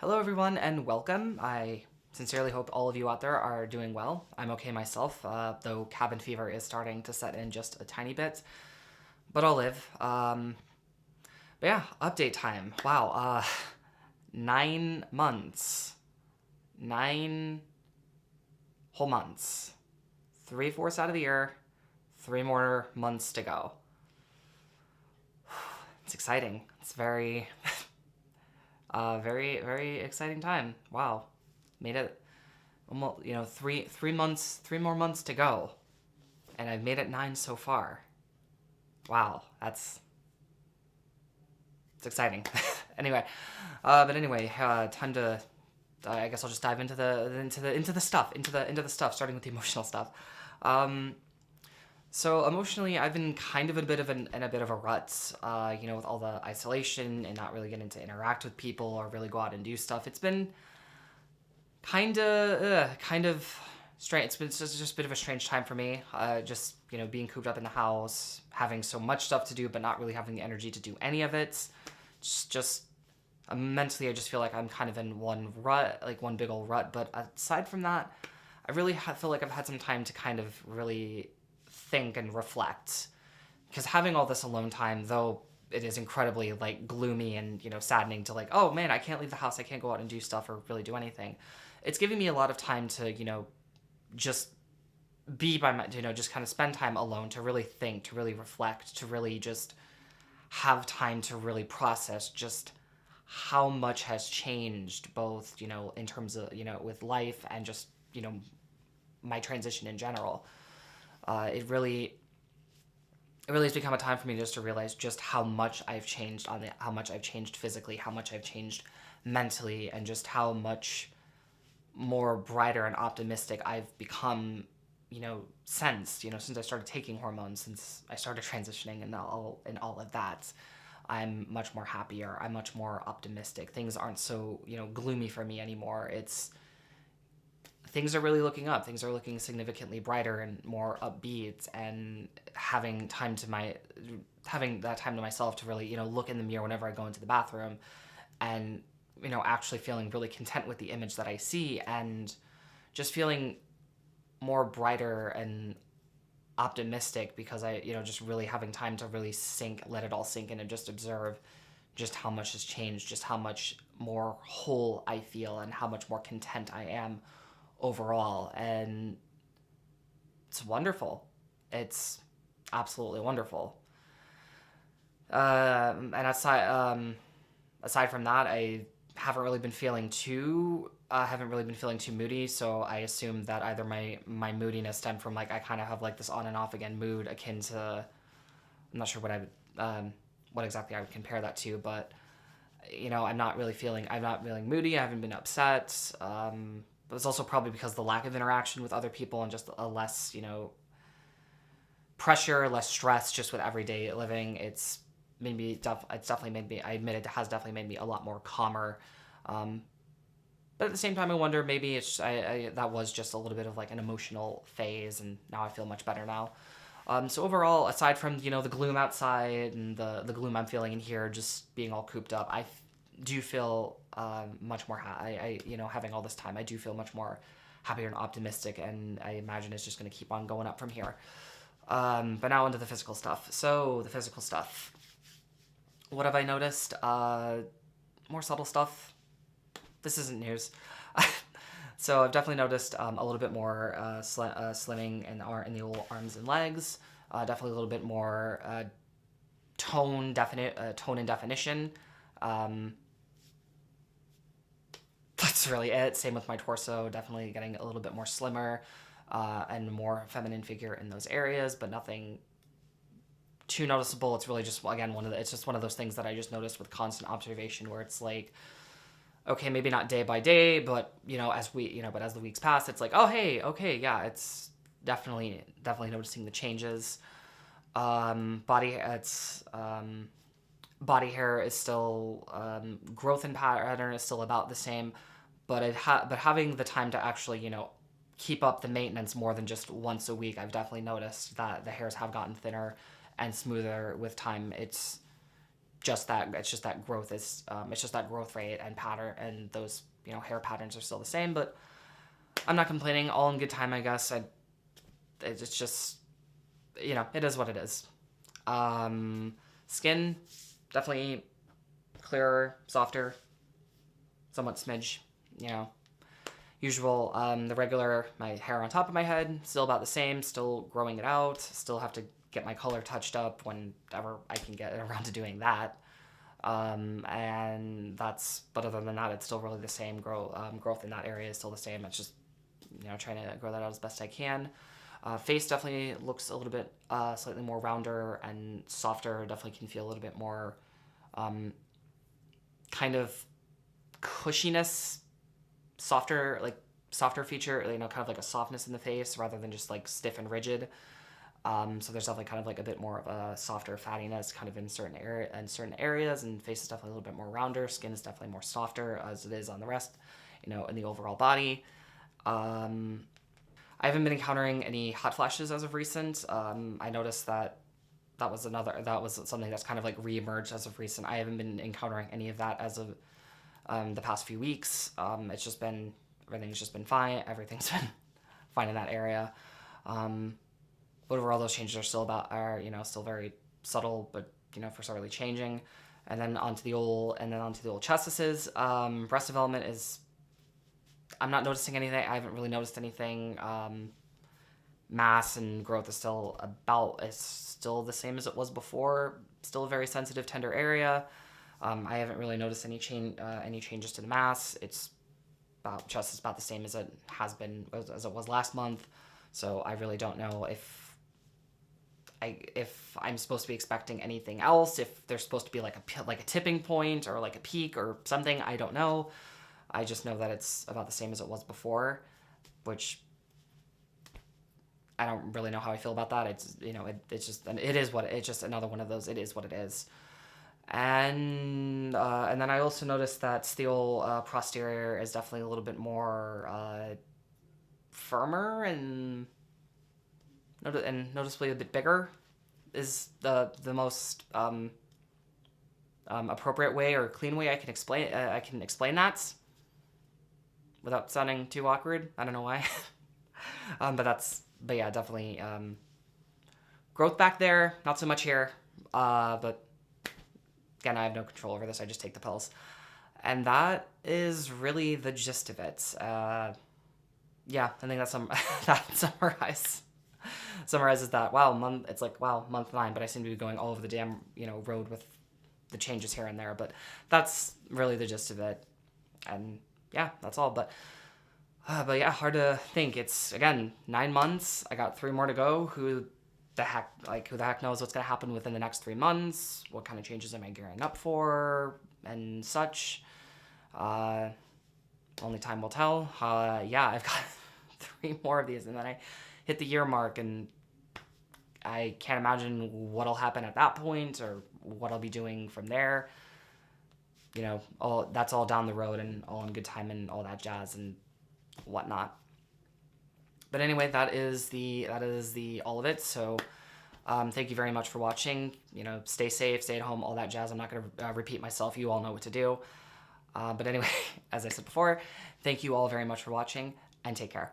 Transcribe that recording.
Hello, everyone, and welcome. I sincerely hope all of you out there are doing well. I'm okay myself, though cabin fever is starting to set in just a tiny bit, but I'll live. But yeah, update time. Wow, 9 months. 9 whole months. 3/4 out of the year, 3 more months to go. It's exciting. It's very, very exciting time. Wow, made it almost, 3 months, 3 more months to go, and I've made it 9 so far. Wow, it's exciting. Anyway, but anyway, time to. I guess I'll just dive into the stuff, starting with the emotional stuff. Um, so emotionally, I've been kind of in a bit of a rut. With all the isolation and not really getting to interact with people or really go out and do stuff. It's been kind of strange. It's been just a bit of a strange time for me. Just being cooped up in the house, having so much stuff to do, but not really having the energy to do any of it. Just mentally, I just feel like I'm kind of in one rut, like one big old rut. But aside from that, I really feel like I've had some time to kind of really think and reflect. Because having all this alone time, though it is incredibly like gloomy and saddening to like, oh man, I can't leave the house, I can't go out and do stuff or really do anything. It's giving me a lot of time to just be by my just kind of spend time alone to really think, to really reflect, to really just have time to really process just how much has changed, both in terms of with life and just my transition in general. It really has become a time for me just to realize just how much I've changed how much I've changed physically, how much I've changed mentally, and just how much more brighter and optimistic I've become, since I started taking hormones, since I started transitioning and all of that. I'm much more happier. I'm much more optimistic. Things aren't so, gloomy for me anymore. It's things are really looking up. Things are looking significantly brighter and more upbeat, and having that time to myself to really, look in the mirror whenever I go into the bathroom and actually feeling really content with the image that I see, and just feeling more brighter and optimistic because I, just really having time to really let it all sink in and just observe just how much has changed, just how much more whole I feel, and how much more content I am overall. And it's wonderful. It's absolutely wonderful. And aside from that, I haven't really been feeling too moody. So I assume that either my moodiness stemmed from like I kind of have like this on and off again mood akin to, I'm not sure what exactly I would compare that to, but I'm not feeling moody. I haven't been upset. But it's also probably because of the lack of interaction with other people and just a less, pressure, less stress just with everyday living. It's definitely made me, I admit it has definitely made me a lot more calmer. Um, but at the same time, I wonder maybe that was just a little bit of like an emotional phase, and now I feel much better now. So overall, aside from the gloom outside and the gloom I'm feeling in here, just being all cooped up, do feel much more. Having all this time, I do feel much more happier and optimistic, and I imagine it's just going to keep on going up from here. But now into the physical stuff. So the physical stuff. What have I noticed? More subtle stuff. This isn't news. So I've definitely noticed a little bit more slimming in the old arms and legs. Definitely a little bit more tone and definition. That's really it. Same with my torso. Definitely getting a little bit more slimmer and more feminine figure in those areas, but nothing too noticeable. It's really just again it's just one of those things that I just noticed with constant observation, where it's like, okay, maybe not day by day, but as the weeks pass, it's like, oh hey, okay, yeah, it's definitely noticing the changes. Body hair is still growth and pattern is still about the same, but having the time to actually keep up the maintenance more than just once a week, I've definitely noticed that the hairs have gotten thinner and smoother with time. It's it's just that growth is, it's just that growth rate and pattern, and those, hair patterns are still the same, but I'm not complaining. All in good time, I guess. It's just, it is what it is. Skin, definitely clearer, softer, somewhat smidge, usual. The regular, my hair on top of my head, still about the same, still growing it out, still have to get my color touched up whenever I can get around to doing that. But other than that, it's still really the same. Growth in that area is still the same. It's just, trying to grow that out as best I can. Face definitely looks a little bit slightly more rounder and softer. Definitely can feel a little bit more kind of cushiness, softer feature, kind of like a softness in the face rather than just like stiff and rigid. So there's definitely kind of like a bit more of a softer fattiness kind of in certain areas, and face is definitely a little bit more rounder. Skin is definitely more softer as it is on the rest, in the overall body. I haven't been encountering any hot flashes as of recent. I noticed that was something that's kind of like reemerged as of recent. I haven't been encountering any of that as of the past few weeks. Everything's just been fine. Everything's been fine in that area. But overall, those changes are still very subtle, but for sure really changing. And then onto the old chestises. Breast development is, I'm not noticing anything. I haven't really noticed anything. Mass and growth is still the same as it was before. Still a very sensitive, tender area. I haven't really noticed any changes to the mass. It's just about the same as it has been, as it was last month. So I really don't know if I'm supposed to be expecting anything else. If there's supposed to be like a tipping point or like a peak or something, I don't know. I just know that it's about the same as it was before, which I don't really know how I feel about that. It's it's just another one of those. It is what it is. And then I also noticed that the posterior is definitely a little bit more firmer and noticeably a bit bigger. Is the most appropriate way or clean way I can explain that without sounding too awkward. I don't know why. But yeah, definitely growth back there. Not so much here. But again, I have no control over this. I just take the pills. And that is really the gist of it. Yeah, I think that summarizes that. It's like, wow, month 9, but I seem to be going all over the damn, road with the changes here and there. But that's really the gist of it. And yeah, that's all. But yeah, hard to think. It's, again, 9 months. I got 3 more to go. Who the heck knows what's going to happen within the next 3 months? What kind of changes am I gearing up for and such? Only time will tell. Yeah, I've got 3 more of these, and then I hit the year mark, and I can't imagine what'll happen at that point or what I'll be doing from there. That's all down the road and all in good time and all that jazz and whatnot. But anyway, that is the all of it. So thank you very much for watching. Stay safe, stay at home, all that jazz. I'm not going to repeat myself. You all know what to do. But anyway, as I said before, thank you all very much for watching, and take care.